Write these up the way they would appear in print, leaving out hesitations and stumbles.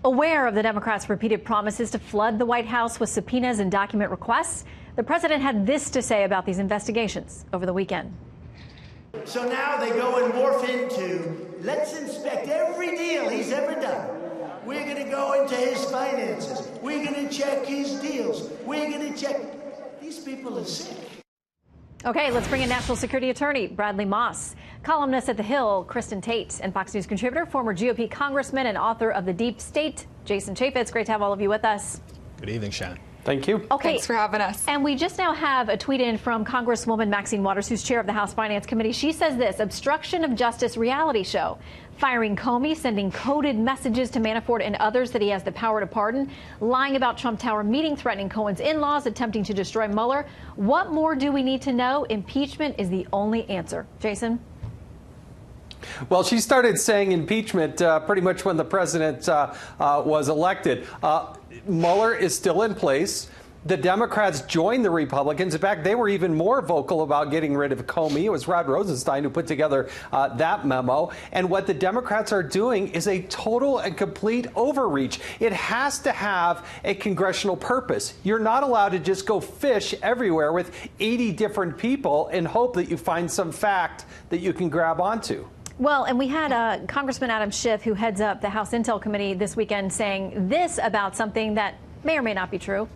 Aware of the Democrats' repeated promises to flood the White House with subpoenas and document requests, the president had this to say about these investigations over the weekend. So now they go and morph into, let's inspect every deal he's ever done. We're going to go into his finances. We're going to check his deals. We're going to check. These people are sick. Okay, let's bring in National Security Attorney Bradley Moss, columnist at The Hill, Kristin Tate, and Fox News contributor, former GOP congressman and author of The Deep State, Jason Chaffetz. Great to have all of you with us. Good evening, Shannon. Thank you. Okay. Thanks for having us. And we just now have a tweet in from Congresswoman Maxine Waters, who's chair of the House Finance Committee. She says this: obstruction of justice reality show. Firing Comey, sending coded messages to Manafort and others that he has the power to pardon, lying about Trump Tower meeting, threatening Cohen's in-laws, attempting to destroy Mueller. What more do we need to know? Impeachment is the only answer. Jason? Well, she started saying impeachment pretty much when the president was elected. Mueller is still in place. The Democrats joined the Republicans. In fact, they were even more vocal about getting rid of Comey. It was Rod Rosenstein who put together that memo. And what the Democrats are doing is a total and complete overreach. It has to have a congressional purpose. You're not allowed to just go fish everywhere with 80 different people and hope that you find some fact that you can grab onto. Well, and we had Congressman Adam Schiff, who heads up the House Intel Committee this weekend, saying this about something that may or may not be true.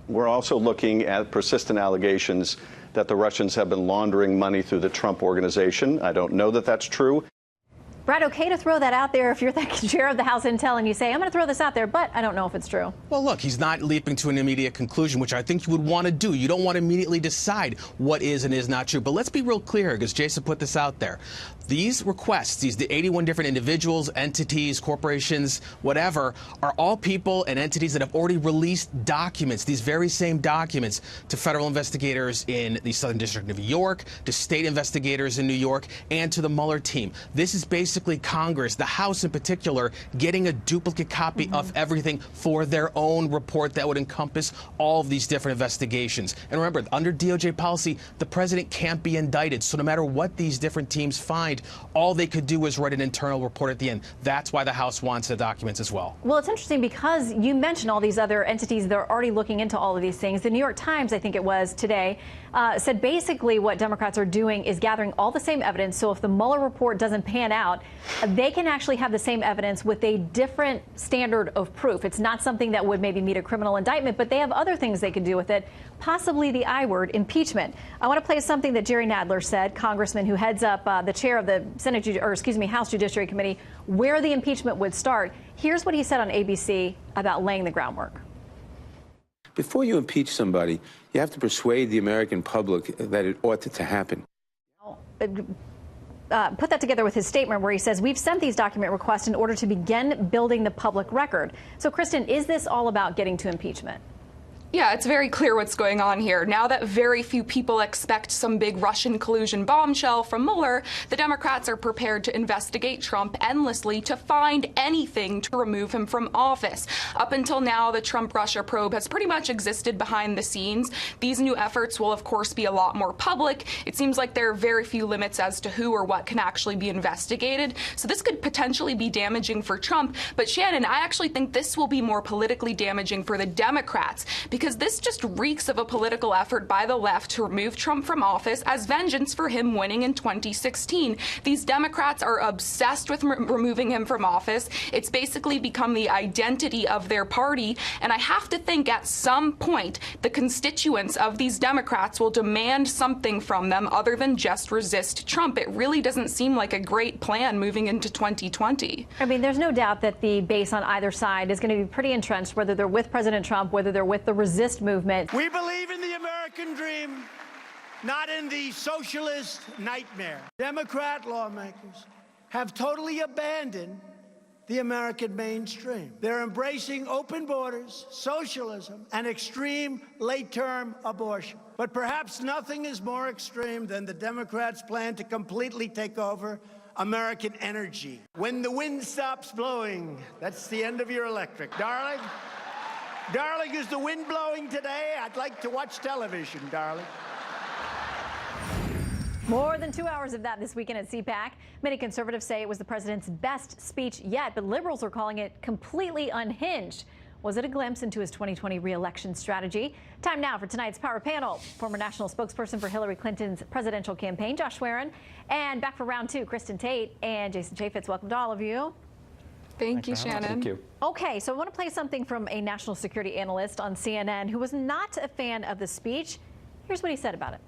We're also looking at persistent allegations that the Russians have been laundering money through the Trump organization. I don't know that that's true. Brad, okay to throw that out there if you're the chair of the House Intel and you say, I'm going to throw this out there, but I don't know if it's true. Well, look, he's not leaping to an immediate conclusion, which I think you would want to do. You don't want to immediately decide what is and is not true. But let's be real clear here, because Jason put this out there. These requests, the 81 different individuals, entities, corporations, whatever, are all people and entities that have already released documents, these very same documents, to federal investigators in the Southern District of New York, to state investigators in New York, and to the Mueller team. This is basically Congress, the House in particular, getting a duplicate copy of everything for their own report that would encompass all of these different investigations. And remember, under DOJ policy, the president can't be indicted. So no matter what these different teams find, all they could do is write an internal report at the end. That's why the House wants the documents as well. Well, it's interesting because you mentioned all these other entities that are already looking into all of these things. The New York Times, I think it was today, said basically what Democrats are doing is gathering all the same evidence. So if the Mueller report doesn't pan out, they can actually have the same evidence with a different standard of proof. It's not something that would maybe meet a criminal indictment, but they have other things they could do with it, possibly the I word, impeachment. I want to play something that Jerry Nadler said, congressman who heads up the chair of the House Judiciary Committee, where the impeachment would start. Here's what he said on ABC about laying the groundwork. Before you impeach somebody, you have to persuade the American public that it ought to happen. Put that together with his statement where he says, we've sent these document requests in order to begin building the public record. So, Kristin, is this all about getting to impeachment? Yeah, it's very clear what's going on here. Now that very few people expect some big Russian collusion bombshell from Mueller, the Democrats are prepared to investigate Trump endlessly to find anything to remove him from office. Up until now, the Trump-Russia probe has pretty much existed behind the scenes. These new efforts will, of course, be a lot more public. It seems like there are very few limits as to who or what can actually be investigated. So this could potentially be damaging for Trump. But Shannon, I actually think this will be more politically damaging for the Democrats, because this just reeks of a political effort by the left to remove Trump from office as vengeance for him winning in 2016. These Democrats are obsessed with removing him from office. It's basically become the identity of their party. And I have to think at some point the constituents of these Democrats will demand something from them other than just resist Trump. It really doesn't seem like a great plan moving into 2020. I mean, there's no doubt that the base on either side is going to be pretty entrenched, whether they're with President Trump, whether they're with the resist movement. We believe in the American dream, not in the socialist nightmare. Democrat lawmakers have totally abandoned the American mainstream. They're embracing open borders, socialism, and extreme late-term abortion. But perhaps nothing is more extreme than the Democrats' plan to completely take over American energy. When the wind stops blowing, that's the end of your electric. Darling? Darling, is the wind blowing today? I'd like to watch television, darling. More than 2 hours of that this weekend at CPAC. Many conservatives say it was the president's best speech yet, but liberals are calling it completely unhinged. Was it a glimpse into his 2020 re-election strategy? Time now for tonight's Power Panel. Former national spokesperson for Hillary Clinton's presidential campaign, Josh Schwerin, and back for round two, Kristin Tate and Jason Chaffetz. Welcome to all of you. Thank you, Shannon. Thank you. Okay, so I want to play something from a national security analyst on CNN who was not a fan of the speech. Here's what he said about it.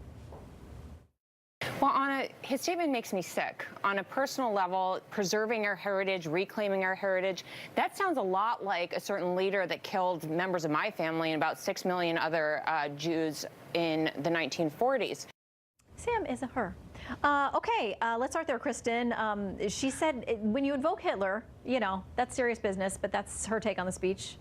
Well, his statement makes me sick. On a personal level, preserving our heritage, reclaiming our heritage, that sounds a lot like a certain leader that killed members of my family and about 6 million other Jews in the 1940s. Sam is a her. Okay, let's start there, Kristin. She said when you invoke Hitler, you know, that's serious business, but that's her take on the speech.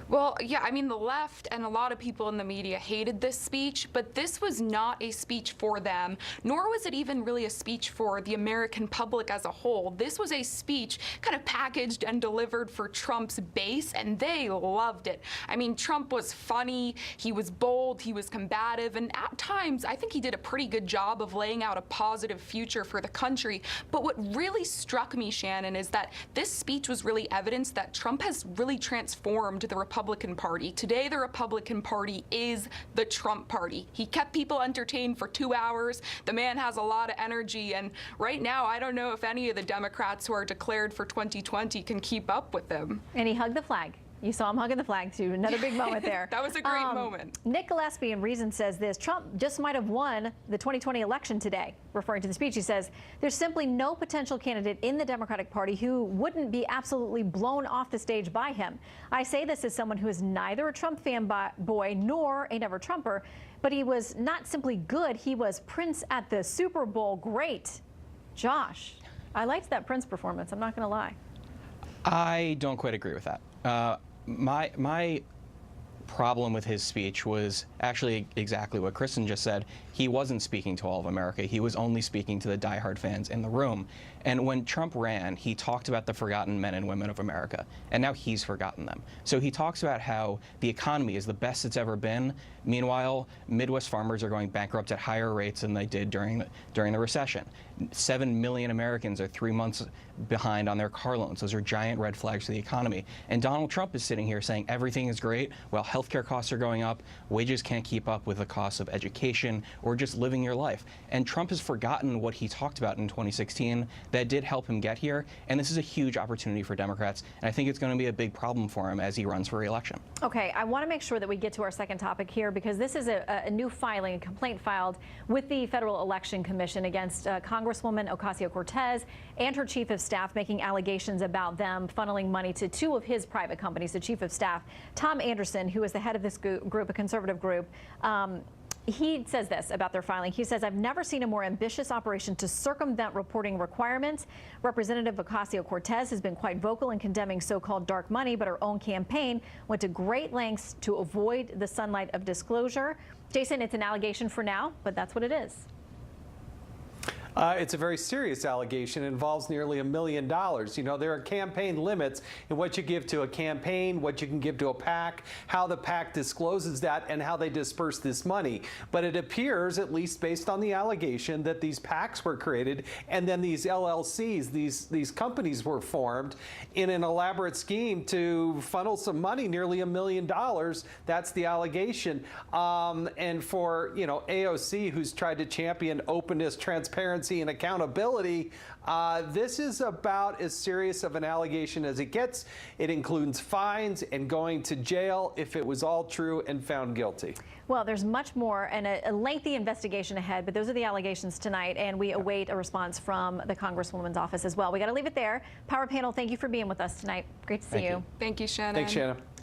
Well, yeah, I mean, the left and a lot of people in the media hated this speech, but this was not a speech for them, nor was it even really a speech for the American public as a whole. This was a speech kind of packaged and delivered for Trump's base, and they loved it. I mean, Trump was funny, he was bold, he was combative, and at times, I think he did a pretty good job of laying out a positive future for the country. But what really struck me, Shannon, is that this speech was really evidence that Trump has really transformed the Republican Party. Today, the Republican Party is the Trump Party. He kept people entertained for 2 hours. The man has a lot of energy, and right now, I don't know if any of the Democrats who are declared for 2020 can keep up with him. And he hugged the flag. You saw him hugging the flag, too. Another big moment there. That was a great moment. Nick Gillespie in Reason says this: Trump just might have won the 2020 election today. Referring to the speech, he says, there's simply no potential candidate in the Democratic Party who wouldn't be absolutely blown off the stage by him. I say this as someone who is neither a Trump fanboy nor a never Trumper, but he was not simply good, he was Prince at the Super Bowl great. Josh, I liked that Prince performance, I'm not going to lie. I don't quite agree with that. My problem with his speech was actually exactly what Kristin just said. He wasn't speaking to all of America. He was only speaking to the diehard fans in the room. And when Trump ran, he talked about the forgotten men and women of America, and now he's forgotten them. So he talks about how the economy is the best it's ever been. Meanwhile, Midwest farmers are going bankrupt at higher rates than they did during the recession. 7 million Americans are 3 months behind on their car loans. Those are giant red flags for the economy. And Donald Trump is sitting here saying everything is great while healthcare costs are going up, wages can't keep up with the cost of education or just living your life. And Trump has forgotten what he talked about in 2016 that did help him get here. And this is a huge opportunity for Democrats. And I think it's going to be a big problem for him as he runs for re-election. Okay, I want to make sure that we get to our second topic here, because this is a new filing, a complaint filed with the Federal Election Commission against Congresswoman Ocasio-Cortez and her chief of staff, making allegations about them funneling money to two of his private companies. The chief of staff, Tom Anderson, who is the head of this group, a conservative group, he says this about their filing. He says, I've never seen a more ambitious operation to circumvent reporting requirements. Representative Ocasio-Cortez has been quite vocal in condemning so-called dark money, but her own campaign went to great lengths to avoid the sunlight of disclosure. Jason, it's an allegation for now, but that's what it is. It's a very serious allegation. It involves nearly $1 million. You know, there are campaign limits in what you give to a campaign, what you can give to a PAC, how the PAC discloses that, and how they disperse this money. But it appears, at least based on the allegation, that these PACs were created and then these LLCs, these companies were formed in an elaborate scheme to funnel some money, nearly $1 million. That's the allegation. And for, you know, AOC, who's tried to champion openness, transparency, and accountability, this is about as serious of an allegation as it gets. It includes fines and going to jail if it was all true and found guilty. Well, there's much more and a lengthy investigation ahead, but those are the allegations tonight, and we await a response from the Congresswoman's office as well. We got to leave it there. Power Panel, thank you for being with us tonight. Great to see you. Thank you, Shannon. Thanks, Shannon.